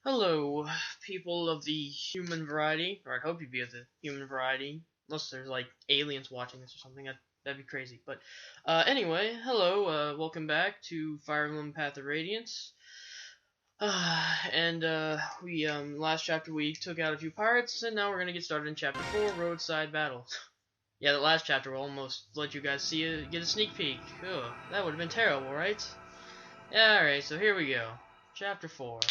Hello, people of the human variety, or I hope you be of the human variety, unless there's like aliens watching this or something. That'd be crazy. But anyway, hello, welcome back to Fire Emblem Path of Radiance. We last chapter we took out a few pirates, and now we're gonna get started in chapter 4, Roadside Battles. Yeah, the last chapter will almost let you guys get a sneak peek. Ugh, that would have been terrible, right? Yeah, alright, so here we go. Chapter 4.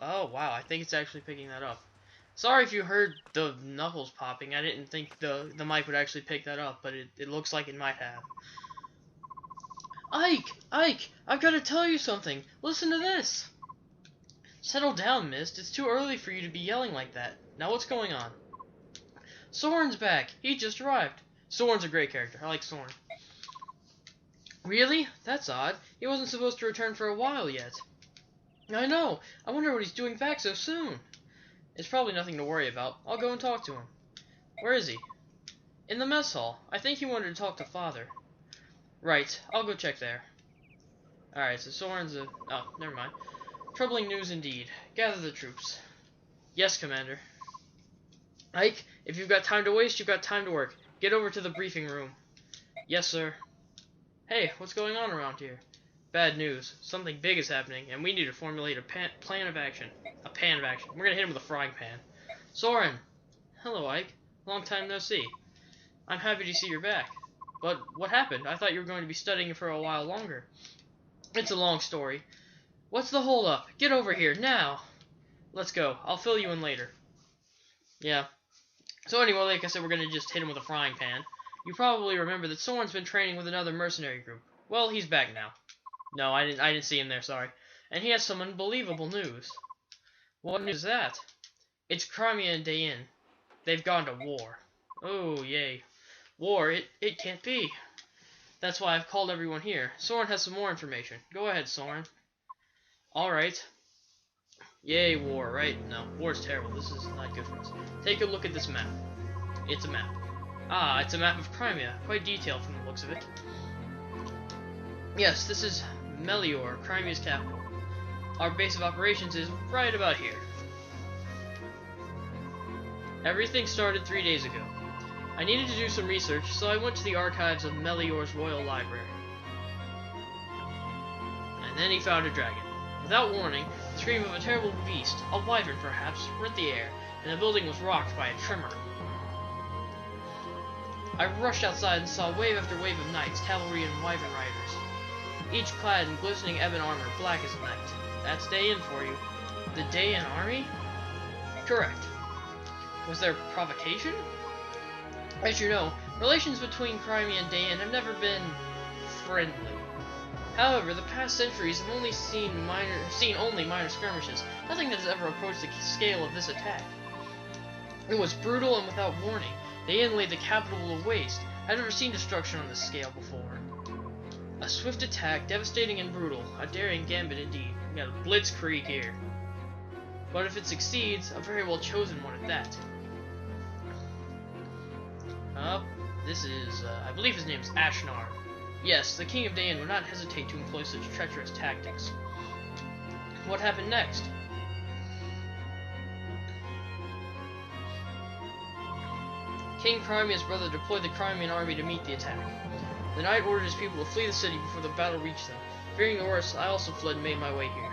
Oh wow, I think it's actually picking that up. Sorry if you heard the knuckles popping. I didn't think the mic would actually pick that up, but it looks like it might have. Ike, I've got to tell you something. Listen to this. Settle down, Mist. It's too early for you to be yelling like that. Now what's going on? Soren's back. He just arrived. Soren's a great character. I like Soren. Really? That's odd. He wasn't supposed to return for a while yet. I know. I wonder what he's doing back so soon. It's probably nothing to worry about. I'll go and talk to him. Where is he? In the mess hall. I think he wanted to talk to Father. Right. I'll go check there. Alright, so Soren's a... Oh, never mind. Troubling news indeed. Gather the troops. Yes, Commander. Ike, if you've got time to waste, you've got time to work. Get over to the briefing room. Yes, sir. Hey, what's going on around here? Bad news. Something big is happening, and we need to formulate a plan of action. A pan of action. We're gonna hit him with a frying pan. Soren! Hello, Ike. Long time no see. I'm happy to see you're back. But what happened? I thought you were going to be studying for a while longer. It's a long story. What's the holdup? Get over here, now! Let's go. I'll fill you in later. Yeah. So anyway, like I said, we're gonna just hit him with a frying pan. You probably remember that Soren's been training with another mercenary group. Well, he's back now. No, I didn't see him there, sorry. And he has some unbelievable news. What news is that? It's Crimea and Dayin. They've gone to war. Oh, yay. War? It can't be. That's why I've called everyone here. Soren has some more information. Go ahead, Soren. Alright. Yay, war, right? No, war's terrible. This is not good for us. Take a look at this map. It's a map. Ah, it's a map of Crimea. Quite detailed from the looks of it. Yes, this is Melior, Crimea's capital. Our base of operations is right about here. Everything started 3 days ago. I needed to do some research, so I went to the archives of Melior's royal library. And then he found a dragon. Without warning, the scream of a terrible beast, a wyvern perhaps, rent the air, and the building was rocked by a tremor. I rushed outside and saw wave after wave of knights, cavalry, and wyvern riders, each clad in glistening ebon armor, black as night. That's Dayin for you. The Dayin army? Correct. Was there provocation? As you know, relations between Crimea and Dayin have never been friendly. However, the past centuries have only seen only minor skirmishes, nothing that has ever approached the scale of this attack. It was brutal and without warning. Dayin laid the capital waste. I've never seen destruction on this scale before. A swift attack, devastating and brutal. A daring gambit indeed. We got a blitzkrieg here. But if it succeeds, a very well chosen one at that. This is, I believe his name is Ashnar. Yes, the King of Dayin would not hesitate to employ such treacherous tactics. What happened next? King Crimea's brother deployed the Crimean army to meet the attack. The knight ordered his people to flee the city before the battle reached them. Fearing the worst, I also fled and made my way here.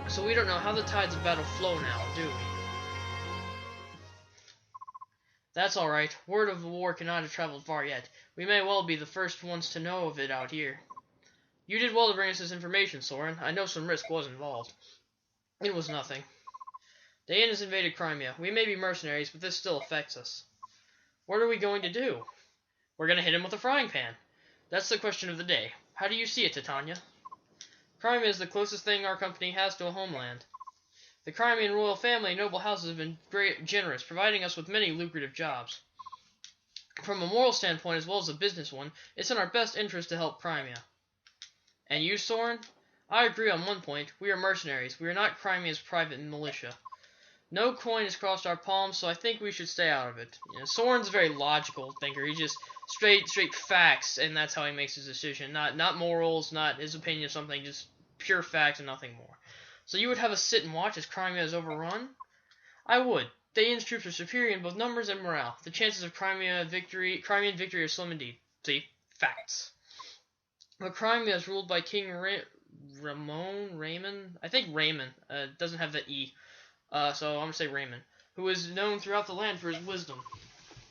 So we don't know how the tides of battle flow now, do we? That's alright. Word of the war cannot have traveled far yet. We may well be the first ones to know of it out here. You did well to bring us this information, Soren. I know some risk was involved. It was nothing. Dayin has invaded Crimea. We may be mercenaries, but this still affects us. What are we going to do? We're going to hit him with a frying pan. That's the question of the day. How do you see it, Titania? Crimea is the closest thing our company has to a homeland. The Crimean royal family and noble houses have been generous, providing us with many lucrative jobs. From a moral standpoint as well as a business one, it's in our best interest to help Crimea. And you, Soren? I agree on one point. We are mercenaries. We are not Crimea's private militia. No coin has crossed our palms, so I think we should stay out of it. You know, Soren's a very logical thinker. He just straight facts, and that's how he makes his decision. Not morals, not his opinion of something, just pure facts and nothing more. So you would have us sit and watch as Crimea is overrun? I would. Daein's troops are superior in both numbers and morale. The chances of Crimean victory are slim indeed. See? Facts. But Crimea is ruled by King Raymond? I think Raymond. Doesn't have the E. So I'm going to say Raymond. Who is known throughout the land for his wisdom.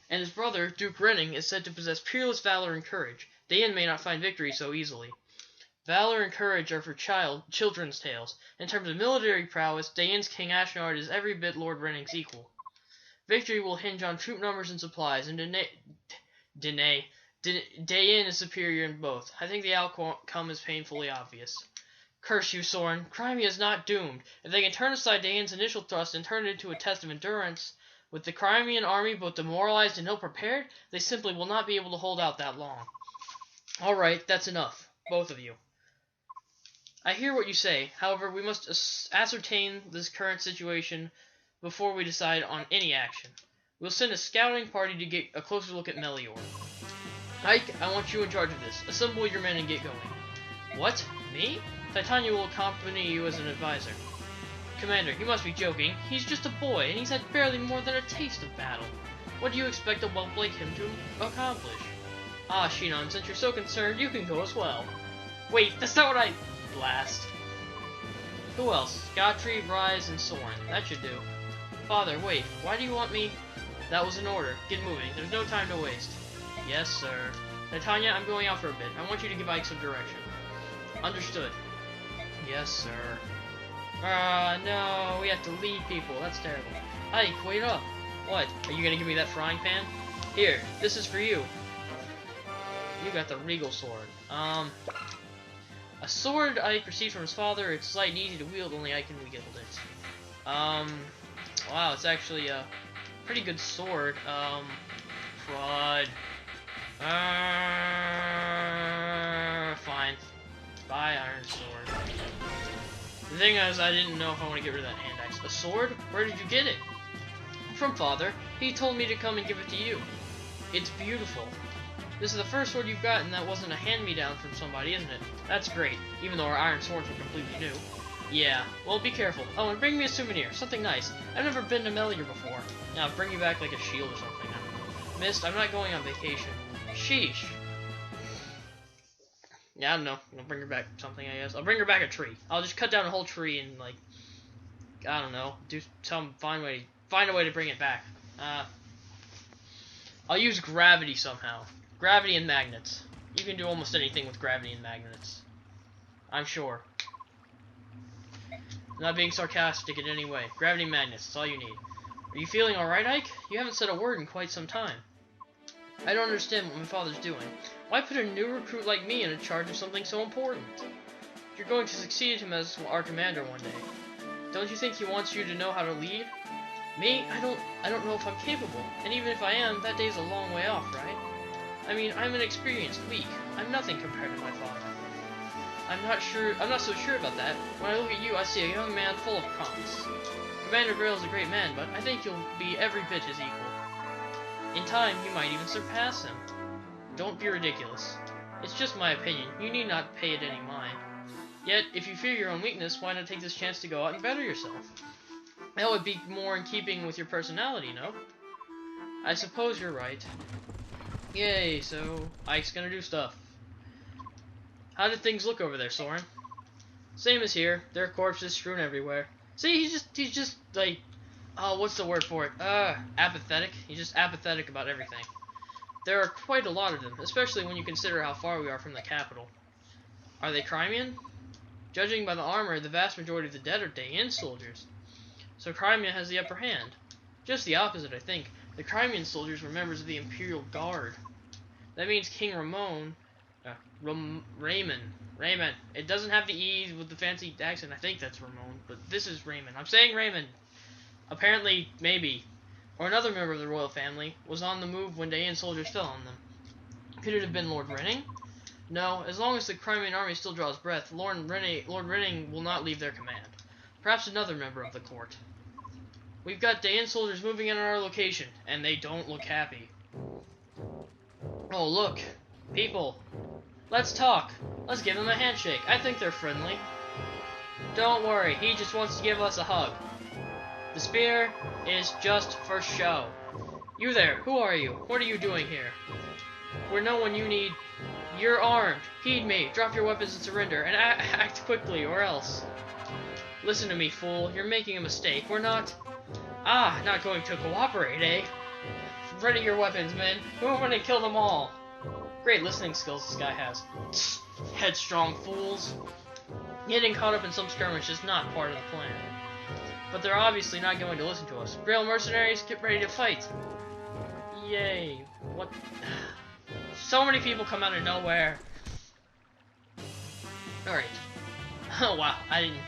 And his brother, Duke Renning, is said to possess peerless valor and courage. Daein may not find victory so easily. Valor and courage are for children's tales. In terms of military prowess, Daein's King Ashnard is every bit Lord Renning's equal. Victory will hinge on troop numbers and supplies, and Daein is superior in both. I think the outcome is painfully obvious. Curse you, Soren. Crimea is not doomed. If they can turn aside Daein's initial thrust and turn it into a test of endurance, with the Crimean army both demoralized and ill-prepared, they simply will not be able to hold out that long. Alright, that's enough. Both of you. I hear what you say. However, we must ascertain this current situation before we decide on any action. We'll send a scouting party to get a closer look at Melior. Ike, I want you in charge of this. Assemble your men and get going. What? Me? Titania will accompany you as an advisor. Commander, you must be joking. He's just a boy, and he's had barely more than a taste of battle. What do you expect a whelp like him to accomplish? Ah, Shinon, since you're so concerned, you can go as well. Wait, that's not what I... Blast. Who else? Gottfried, Rise, and Soren. That should do. Father, wait. Why do you want me... That was an order. Get moving. There's no time to waste. Yes, sir. Titania, I'm going out for a bit. I want you to give Ike some direction. Understood. Yes, sir. No, we have to lead people. That's terrible. Ike, wait up. What? Are you gonna give me that frying pan? Here, this is for you. You got the regal sword. A sword Ike received from his father. It's light and easy to wield, only Ike can wield it. Wow, it's actually a pretty good sword. Crud. Fine. Buy iron sword. The thing is, I didn't know if I want to get rid of that hand axe. A sword? Where did you get it? From father. He told me to come and give it to you. It's beautiful. This is the first sword you've gotten that wasn't a hand-me-down from somebody, isn't it? That's great, even though our iron swords were completely new. Yeah, well, be careful. Oh, and bring me a souvenir, something nice. I've never been to Melior before. Now, bring me back like a shield or something. Mist, I'm not going on vacation. Sheesh. Yeah, I don't know. I'll bring her back something, I guess. I'll bring her back a tree. I'll just cut down a whole tree and, like, I don't know, do some find a way to bring it back. I'll use gravity somehow. Gravity and magnets. You can do almost anything with gravity and magnets. I'm sure. I'm not being sarcastic in any way. Gravity and magnets, that's all you need. Are you feeling alright, Ike? You haven't said a word in quite some time. I don't understand what my father's doing. Why put a new recruit like me in charge of something so important? You're going to succeed him as our commander one day. Don't you think he wants you to know how to lead? Me? I don't know if I'm capable. And even if I am, that day's a long way off, right? I mean, I'm inexperienced, weak. I'm nothing compared to my father. I'm not so sure about that. When I look at you, I see a young man full of promise. Commander Grail's a great man, but I think you'll be every bit his equal. In time, you might even surpass him. Don't be ridiculous. It's just my opinion. You need not pay it any mind. Yet, if you fear your own weakness, why not take this chance to go out and better yourself? That would be more in keeping with your personality, no? I suppose you're right. Yay, so Ike's gonna do stuff. How did things look over there, Soren? Same as here. There are corpses strewn everywhere. See, he's just like, oh, what's the word for it? Apathetic. He's just apathetic about everything. There are quite a lot of them, especially when you consider how far we are from the capital. Are they Crimean? Judging by the armor, the vast majority of the dead are Daein soldiers. So Crimea has the upper hand. Just the opposite, I think. The Crimean soldiers were members of the Imperial Guard. That means King Raymond. It doesn't have the E with the fancy accent. I think that's Ramon, but this is Raymond. I'm saying Raymond. Apparently, maybe. Or another member of the royal family was on the move when Daein soldiers fell on them. Could it have been Lord Renning? No, as long as the Crimean army still draws breath, Lord Renning will not leave their command. Perhaps another member of the court. We've got Dayan soldiers moving in on our location, and they don't look happy. Oh, look. People. Let's talk. Let's give them a handshake. I think they're friendly. Don't worry, he just wants to give us a hug. The spear is just for show. You there, who are you? What are you doing here? We're no one you need. You're armed. Heed me. Drop your weapons and surrender, and act quickly, or else. Listen to me, fool. You're making a mistake. We're not... not going to cooperate, eh? Ready your weapons, men. Move in and kill them all. Great listening skills this guy has. Headstrong fools. Getting caught up in some skirmish is not part of the plan. But they're obviously not going to listen to us. Real mercenaries, get ready to fight. Yay. What? So many people come out of nowhere. Alright. Oh wow, I didn't...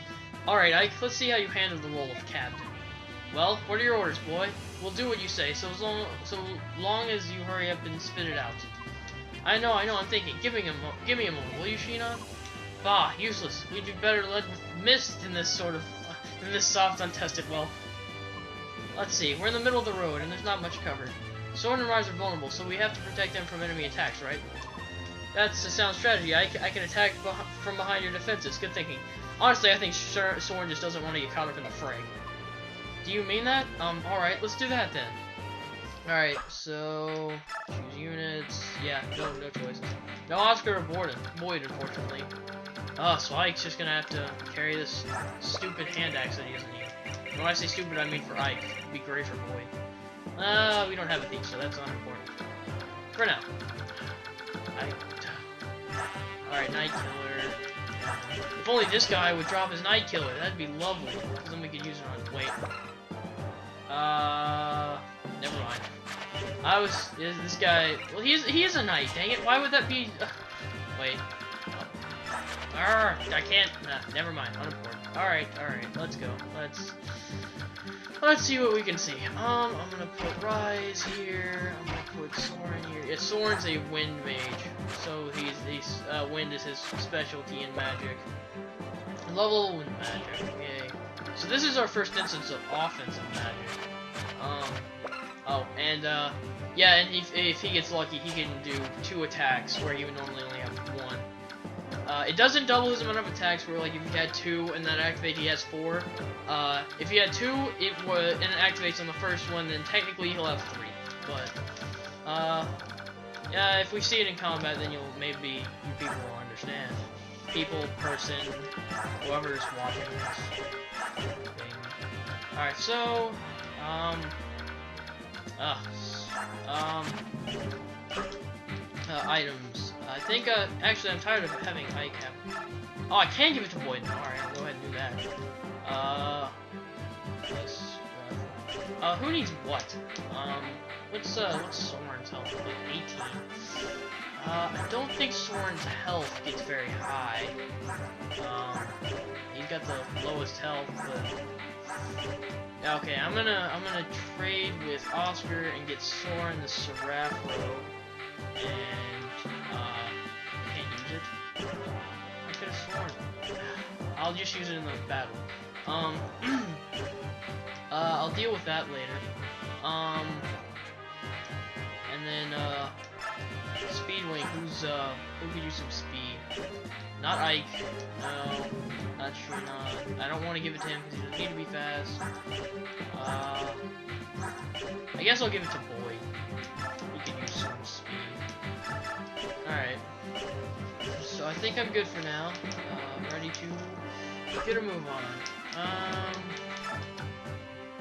Alright, Ike, let's see how you handle the role of captain. Well, what are your orders, boy? We'll do what you say, so long as you hurry up and spit it out. I know, I'm thinking. Give me a moment, will you, Shinon? Bah, useless. We'd be better led with mist in this soft, untested well. Let's see, we're in the middle of the road, and there's not much cover. Soren and Rise are vulnerable, so we have to protect them from enemy attacks, right? That's a sound strategy. I can attack from behind your defenses. Good thinking. Honestly, I think Soren just doesn't want to get caught up in the fray. Do you mean that? Alright, let's do that then. Alright, so... choose units... yeah, no choice. No Oscar or Boyd, unfortunately. So Ike's just gonna have to carry this stupid hand axe that he doesn't need. And when I say stupid, I mean for Ike. It'd be great for Boyd. We don't have a thief, so that's unimportant. For now. Alright, Night Killer. If only this guy would drop his Night Killer, that'd be lovely. Because then we could use it on... wait. Never mind. This guy... well, he is a knight, dang it. Why would that be... wait. I can't... nah, never mind. Unimportant. Alright, let's go. Let's see what we can see. I'm gonna put Rise here. I'm gonna put Soren here. Yeah, Soren's a wind mage, so wind is his specialty in magic. Level wind magic. Yay. So this is our first instance of offensive magic. Yeah, and if he gets lucky, he can do 2 attacks where he would normally only have 1. It doesn't double his amount of attacks, where like if he had 2 and that activate, he has 4. If he had 2, and it activates on the first one, then technically he'll have 3. But yeah, if we see it in combat, then you people will understand. People, person, whoever's watching this thing. Alright, so items. I think, actually, I'm tired of having Ike have... oh, I can give it to Boyd. Alright, I'll go ahead and do that. Who needs what? What's Soren's health? Like 18. I don't think Soren's health gets very high. He's got the lowest health, but... okay, I'm gonna trade with Oscar and get Soren the Serafro, and can't use it. I could have sworn. I'll just use it in the battle. I'll deal with that later. And then Speedwing. Who could use some speed? Not Ike. No, not Shinon. I don't want to give it to him because he doesn't need to be fast. I guess I'll give it to Boyd. He can use some speed. Alright. So I think I'm good for now. Ready to get a move on.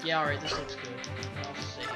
Yeah, alright, this looks good. I'll save.